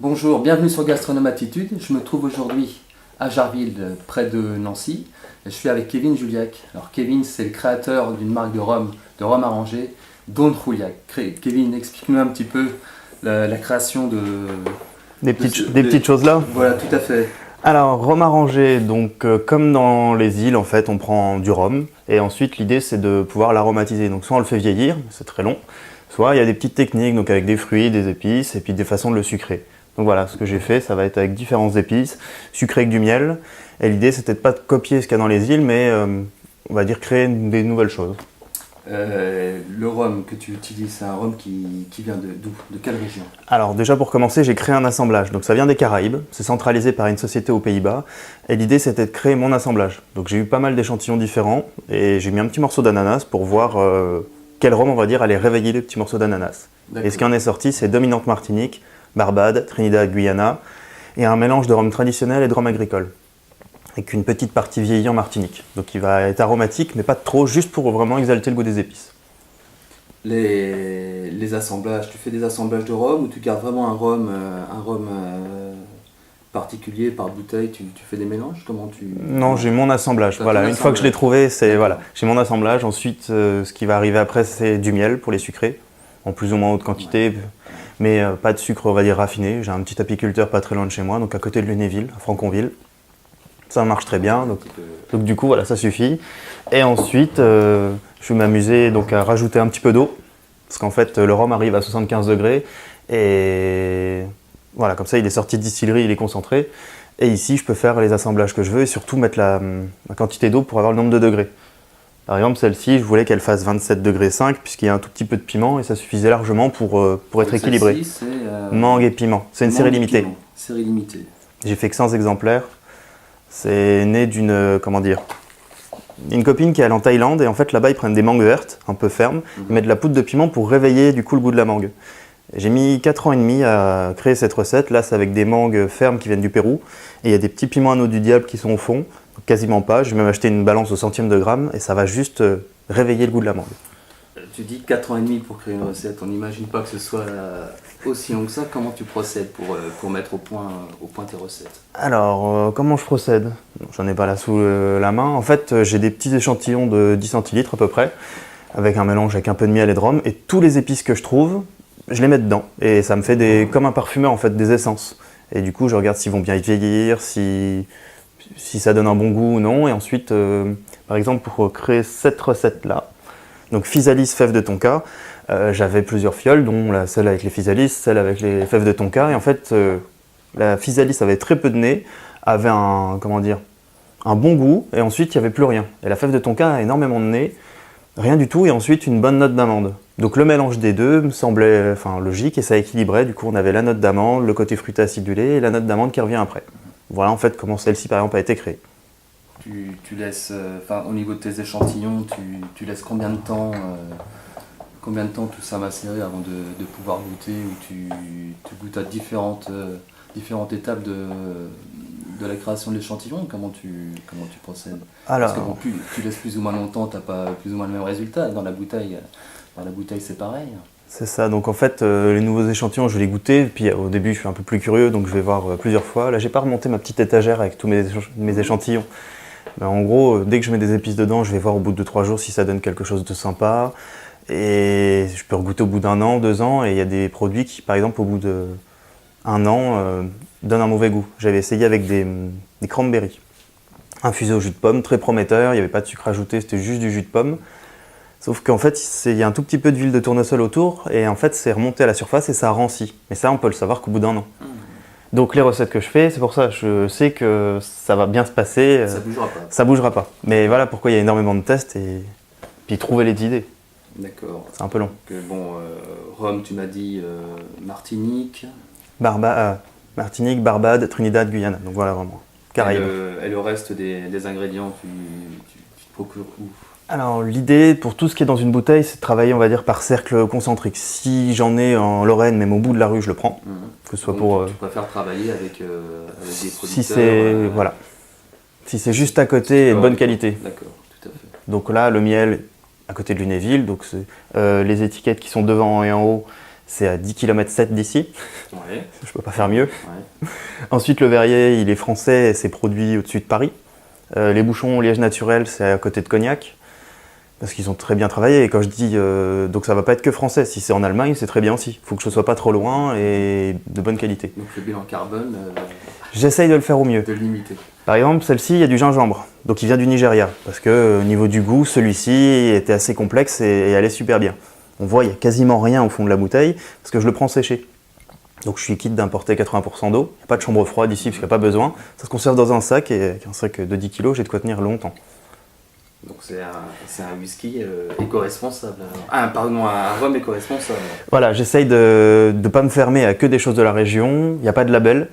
Bonjour, bienvenue sur Gastronome Attitude. Je me trouve aujourd'hui à Jarville, près de Nancy. Je suis avec Kevin Juliac. Alors Kevin, c'est le créateur d'une marque de rhum arrangé, Don Juliac. Kevin, explique-nous un petit peu la création Des petites choses là. Voilà, tout à fait. Alors, rhum arrangé, donc comme dans les îles, en fait, on prend du rhum et ensuite l'idée c'est de pouvoir l'aromatiser. Donc soit on le fait vieillir, c'est très long, soit il y a des petites techniques, donc avec des fruits, des épices et puis des façons de le sucrer. Donc voilà, ce que j'ai fait, ça va être avec différentes épices, sucré avec du miel. Et l'idée c'était de pas de copier ce qu'il y a dans les îles, mais on va dire créer des nouvelles choses. Le rhum que tu utilises, c'est un rhum qui vient d'où? De quelle région? Alors déjà pour commencer, j'ai créé un assemblage. Donc ça vient des Caraïbes, c'est centralisé par une société aux Pays-Bas. Et l'idée c'était de créer mon assemblage. Donc j'ai eu pas mal d'échantillons différents et j'ai mis un petit morceau d'ananas pour voir quel rhum on va dire allait réveiller les petits morceaux d'ananas. Et ce qui en est sorti, c'est Dominante Martinique, Barbade, Trinidad, Guyana et un mélange de rhum traditionnel et de rhum agricole. Avec une petite partie vieillie en Martinique. Donc il va être aromatique, mais pas trop, juste pour vraiment exalter le goût des épices. Les assemblages, tu fais des assemblages de rhum ou tu gardes vraiment un rhum particulier par bouteille, tu fais des mélanges? Comment tu... Non, j'ai mon assemblage. Voilà, une fois que je l'ai trouvé, c'est voilà, j'ai mon assemblage. Ensuite, ce qui va arriver après, c'est du miel pour les sucrer, en plus ou moins haute quantité, mais pas de sucre, on va dire raffiné. J'ai un petit apiculteur pas très loin de chez moi, donc à côté de Lunéville, à Franconville. Ça marche très bien, donc du coup voilà, ça suffit. Et ensuite, je vais m'amuser donc à rajouter un petit peu d'eau, parce qu'en fait le rhum arrive à 75 degrés, et voilà, comme ça il est sorti de distillerie, il est concentré. Et ici je peux faire les assemblages que je veux et surtout mettre la quantité d'eau pour avoir le nombre de degrés. Par exemple celle-ci, je voulais qu'elle fasse 27 degrés 5, puisqu'il y a un tout petit peu de piment, et ça suffisait largement pour être équilibré. Mangue et piment, c'est une série limitée. Série limitée. J'ai fait que 100 exemplaires. C'est né d'une, une copine qui est allée en Thaïlande et en fait là-bas ils prennent des mangues vertes, un peu fermes, ils mettent de la poudre de piment pour réveiller du coup le goût de la mangue. J'ai mis 4 ans et demi à créer cette recette, là c'est avec des mangues fermes qui viennent du Pérou et il y a des petits piments à noix du diable qui sont au fond, quasiment pas, j'ai même acheté une balance au centième de gramme et ça va juste réveiller le goût de la mangue. Tu dis 4 ans et demi pour créer une recette, on n'imagine pas que ce soit aussi long que ça. Comment tu procèdes pour mettre au point tes recettes? Alors, comment je procède? J'en ai pas là sous la main. En fait, j'ai des petits échantillons de 10 centilitres à peu près, avec un mélange avec un peu de miel et de rhum, et tous les épices que je trouve, je les mets dedans. Et ça me fait comme un parfumeur en fait, des essences. Et du coup, je regarde s'ils vont bien vieillir, si ça donne un bon goût ou non. Et ensuite, par exemple, pour créer cette recette-là, donc physalis, fèves de tonka, j'avais plusieurs fioles, dont celle avec les physalis, celle avec les fèves de tonka. Et en fait, la physalis avait très peu de nez, avait un bon goût, et ensuite il n'y avait plus rien. Et la fève de tonka a énormément de nez, rien du tout, et ensuite une bonne note d'amande. Donc le mélange des deux me semblait logique, et ça équilibrait. Du coup, on avait la note d'amande, le côté fruité acidulé, et la note d'amande qui revient après. Voilà en fait comment celle-ci par exemple a été créée. Tu laisses, au niveau de tes échantillons, tu laisses combien de temps tout ça macérer avant de pouvoir goûter, ou tu goûtes à différentes étapes de la création de l'échantillon? Comment tu procèdes? Alors, Parce que bon, plus tu laisses plus ou moins longtemps, tu n'as pas plus ou moins le même résultat. Dans la bouteille c'est pareil. c'est ça, donc en fait les nouveaux échantillons je vais les goûter, puis au début je suis un peu plus curieux donc je vais voir plusieurs fois. Là j'ai pas remonté ma petite étagère avec tous mes échantillons. Mais en gros, dès que je mets des épices dedans, je vais voir au bout de 3 jours si ça donne quelque chose de sympa. Et je peux regoûter au bout d'1 an, 2 ans, et il y a des produits qui par exemple au bout d'1 an donnent un mauvais goût. J'avais essayé avec des cranberries, infusés au jus de pomme, très prometteur, il n'y avait pas de sucre ajouté, c'était juste du jus de pomme. Sauf qu'en fait, il y a un tout petit peu d'huile de tournesol autour, et en fait, c'est remonté à la surface et ça a ranci. Mais ça, on peut le savoir qu'au bout d'1 an. Donc les recettes que je fais, c'est pour ça, je sais que ça va bien se passer. Ça bougera pas. Ça bougera pas. Mais voilà pourquoi il y a énormément de tests et puis trouver les idées. D'accord. C'est un peu long. Rhum, tu m'as dit Martinique. Martinique, Barbade, Trinidad, Guyana. Donc voilà vraiment. Caraïbes. Et le reste des ingrédients, tu te procures où? Alors l'idée pour tout ce qui est dans une bouteille, c'est de travailler on va dire par cercle concentrique. Si j'en ai en Lorraine, même au bout de la rue, je le prends. Que ce soit Donc, tu préfères travailler avec des producteurs? Si c'est voilà. Si c'est juste à côté et de bonne qualité. D'accord, tout à fait. Donc là, le miel à côté de Lunéville, donc les étiquettes qui sont devant et en haut, C'est à 10 km 7 d'ici. Ouais. Je peux pas faire mieux. Ouais. Ensuite, le verrier, il est français et c'est produit au-dessus de Paris. Les bouchons Liège Naturel, c'est à côté de Cognac. Parce qu'ils ont très bien travaillé. Et quand je dis, donc ça va pas être que français. Si c'est en Allemagne, c'est très bien aussi. Il faut que je sois pas trop loin et de bonne qualité. Donc le bilan carbone, J'essaye de le faire au mieux. de le limiter. Par exemple, celle-ci, il y a du gingembre. Donc il vient du Nigeria. Parce que au niveau du goût, celui-ci était assez complexe et allait super bien. On voit, il n'y a quasiment rien au fond de la bouteille parce que je le prends séché. Donc je suis quitte d'importer 80% d'eau. Il n'y a pas de chambre froide ici parce qu'il n'y a pas besoin. Ça se conserve dans un sac et avec un sac de 10 kg, j'ai de quoi tenir longtemps. Donc c'est un whisky éco-responsable. Ah, pardon, un rhum éco-responsable. Voilà, j'essaye de ne pas me fermer à que des choses de la région. Il n'y a pas de label.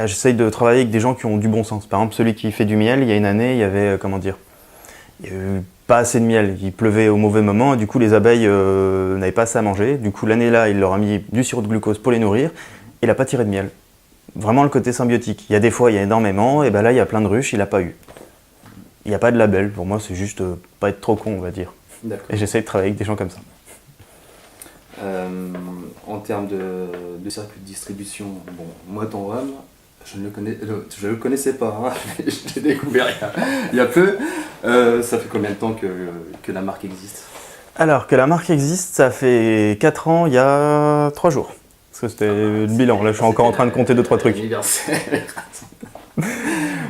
J'essaye de travailler avec des gens qui ont du bon sens. Par exemple, celui qui fait du miel, il y a une année, il y avait, il y avait pas assez de miel. Il pleuvait au mauvais moment et du coup les abeilles n'avaient pas assez à manger. Du coup l'année là, il leur a mis du sirop de glucose pour les nourrir. Il n'a pas tiré de miel. Vraiment le côté symbiotique. Il y a des fois, il y a énormément, et ben là il y a plein de ruches, il n'a pas eu. Il n'y a pas de label. Pour moi, c'est juste pas être trop con, on va dire. D'accord. Et j'essaye de travailler avec des gens comme ça. En termes de circuit de distribution, bon, moi ton rhum, je ne le connaissais pas, hein. Je l'ai découvert il y a peu. Ça fait combien de temps que la marque existe? Alors, que la marque existe, ça fait 4 ans, il y a 3 jours. Parce que c'était le bilan. Là, je suis encore en train de compter 2-3 trucs. Anniversaire.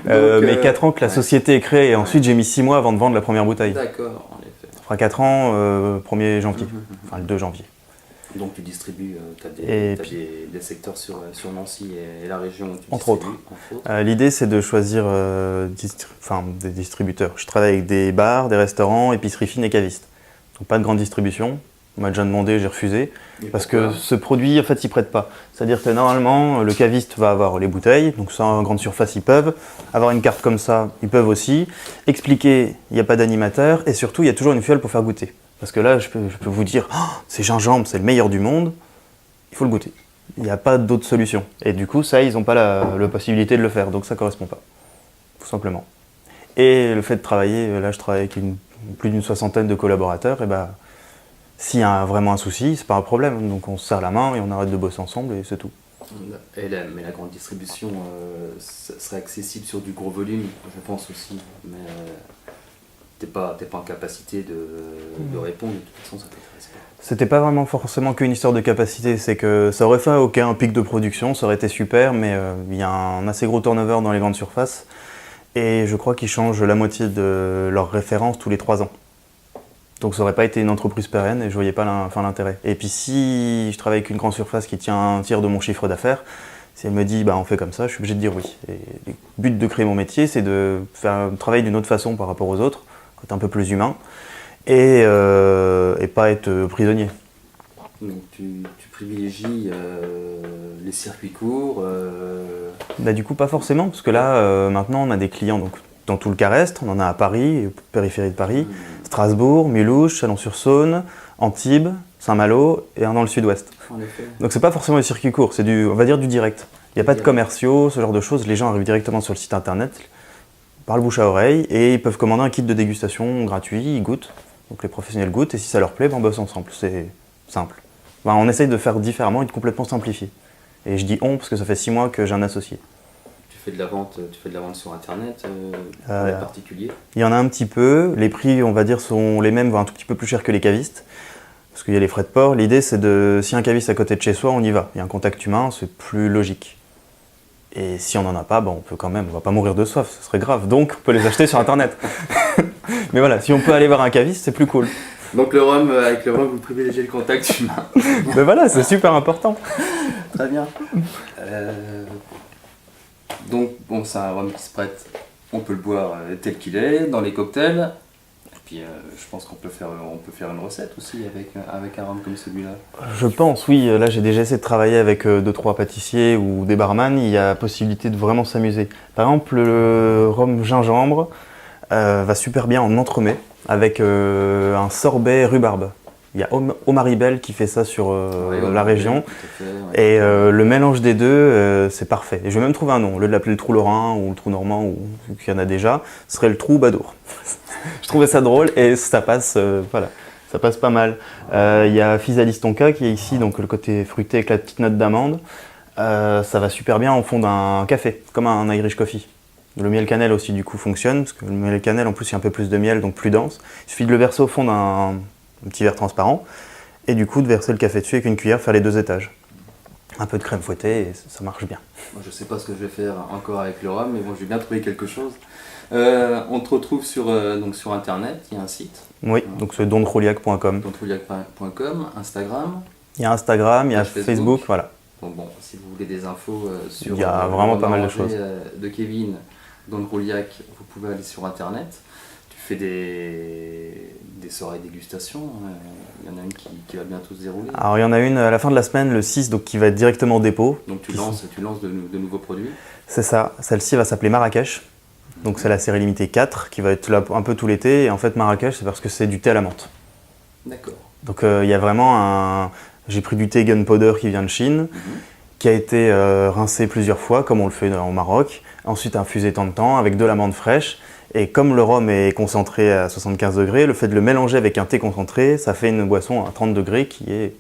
Mais 4 ans que la société est créée. Et ensuite, j'ai mis 6 mois avant de vendre la première bouteille. D'accord, en effet. Ça fera 4 ans, 1er janvier. Enfin, le 2 janvier. Donc tu distribues, tu as Et des secteurs sur Nancy et la région où tu Entre autres. distribues, L'idée, c'est de choisir des distributeurs. Je travaille avec des bars, des restaurants, épiceries fines et cavistes. Donc pas de grande distribution. On m'a déjà demandé, j'ai refusé. Parce que ce produit, en fait, il prête pas. C'est-à-dire que normalement, le caviste va avoir les bouteilles. Donc ça, en grande surface, ils peuvent. Avoir une carte comme ça, ils peuvent aussi. Expliquer, il n'y a pas d'animateur. Et surtout, il y a toujours une fiole pour faire goûter. Parce que là, je peux vous dire, oh, c'est gingembre, c'est le meilleur du monde. Il faut le goûter. Il n'y a pas d'autre solution. Et du coup, ça, ils n'ont pas la possibilité de le faire. Donc ça ne correspond pas. Tout simplement. Et le fait de travailler, là, je travaille avec plus d'une 60aine de collaborateurs. Et ben, s'il y a vraiment un souci, c'est pas un problème. Donc on se serre la main et on arrête de bosser ensemble et c'est tout. Mais la grande distribution serait accessible sur du gros volume, je pense aussi. Mais t'es pas en capacité de répondre, de toute façon ça t'intéresse pas. C'était pas vraiment forcément qu'une histoire de capacité, c'est que ça aurait fait un pic de production, ça aurait été super, mais il y a un assez gros turnover dans les grandes surfaces. Et je crois qu'ils changent la moitié de leurs références tous les 3 ans. Donc ça aurait pas été une entreprise pérenne et je voyais pas l'intérêt. Et puis si je travaille avec une grande surface qui tient un tiers de mon chiffre d'affaires, si elle me dit bah on fait comme ça, je suis obligé de dire oui. Et le but de créer mon métier, c'est de faire un travail d'une autre façon par rapport aux autres, être un peu plus humain et pas être prisonnier. Donc tu privilégies les circuits courts Bah, du coup pas forcément, parce que là maintenant on a des clients donc, dans tout le Carest, on en a à Paris, périphérie de Paris, Strasbourg, Mulhouse, Chalon-sur-Saône, Antibes, Saint-Malo et un dans le sud-ouest. En effet. Donc c'est pas forcément des circuits courts, c'est on va dire du direct. Il n'y a pas de commerciaux, ce genre de choses, les gens arrivent directement sur le site internet, par le bouche à oreille, et ils peuvent commander un kit de dégustation gratuit, ils goûtent, donc les professionnels goûtent, et si ça leur plaît, ben on bosse ensemble, c'est simple. Ben, on essaye de faire différemment et de complètement simplifier. Et je dis on parce que ça fait 6 mois que j'ai un associé. Tu fais de la vente sur internet pour les particuliers? Il y en a un petit peu, les prix on va dire sont les mêmes, voire un tout petit peu plus chers que les cavistes, parce qu'il y a les frais de port. L'idée c'est si un caviste à côté de chez soi, on y va. Il y a un contact humain, c'est plus logique. Et si on n'en a pas, ben on peut quand même, on va pas mourir de soif, ce serait grave. Donc on peut les acheter sur internet. Mais voilà, si on peut aller voir un caviste, c'est plus cool. Donc avec le rhum, vous privilégiez le contact humain. Mais voilà, c'est super important. Très bien. Donc bon, c'est un rhum qui se prête, on peut le boire tel qu'il est, dans les cocktails. Et puis je pense qu'on peut faire une recette aussi avec un rhum comme celui-là. Je pense, oui. Là, j'ai déjà essayé de travailler avec 2-3 pâtissiers ou des barman. Il y a possibilité de vraiment s'amuser. Par exemple, le rhum gingembre va super bien en entremets avec un sorbet rhubarbe. Il y a Omaribel qui fait ça sur la région. Et le mélange des deux, c'est parfait. Et je vais même trouver un nom. Au lieu de l'appeler le trou lorrain ou le trou normand, ou qu'il y en a déjà, ce serait le trou badour. Je trouvais ça drôle et ça passe, voilà. Ça passe pas mal. Il y a Physalis Tonka qui est ici, donc le côté fruité avec la petite note d'amande. Ça va super bien au fond d'un café, comme un Irish coffee. Le miel cannelle aussi du coup fonctionne, parce que le miel cannelle en plus il y a un peu plus de miel, donc plus dense. Il suffit de le verser au fond d'un petit verre transparent, et du coup de verser le café dessus avec une cuillère, faire les 2 étages. Un peu de crème fouettée et ça marche bien. Moi, je sais pas ce que je vais faire encore avec le rhum, mais bon, j'ai bien trouvé quelque chose. On te retrouve donc sur internet, il y a un site, Oui, donc c'est doncroliac.com. dontrouillac.com, Instagram, Il y a Instagram, il y a page Facebook, voilà. Bon, si vous voulez des infos sur Il y a le vraiment rhum pas mal de arrangé, choses. De Kevin, Don Rouliac, vous pouvez aller sur internet. Tu fais des soirées dégustation, il y en a une qui va bientôt se dérouler. Alors il y en a une à la fin de la semaine, le 6, donc qui va être directement au dépôt. Donc tu lances de nouveaux produits. C'est ça, celle-ci va s'appeler Marrakech. Donc c'est la série limitée 4 qui va être là un peu tout l'été. Et en fait Marrakech c'est parce que c'est du thé à la menthe. D'accord. Donc il y a vraiment un... J'ai pris du thé gunpowder qui vient de Chine, qui a été rincé plusieurs fois comme on le fait au Maroc. Ensuite infusé tant de temps avec de l'amande fraîche. Et comme le rhum est concentré à 75 degrés, le fait de le mélanger avec un thé concentré, ça fait une boisson à 30 degrés qui est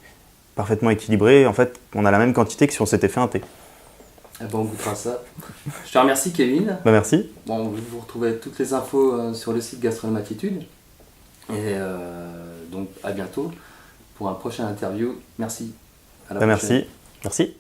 parfaitement équilibrée. En fait, on a la même quantité que si on s'était fait un thé. Eh ben, on goûtera ça. Je te remercie Kevin. Bah, merci. Bon, vous retrouvez toutes les infos sur le site Gastronomatitude. Et donc à bientôt pour un prochain interview. Merci. À la prochaine. Merci. Merci.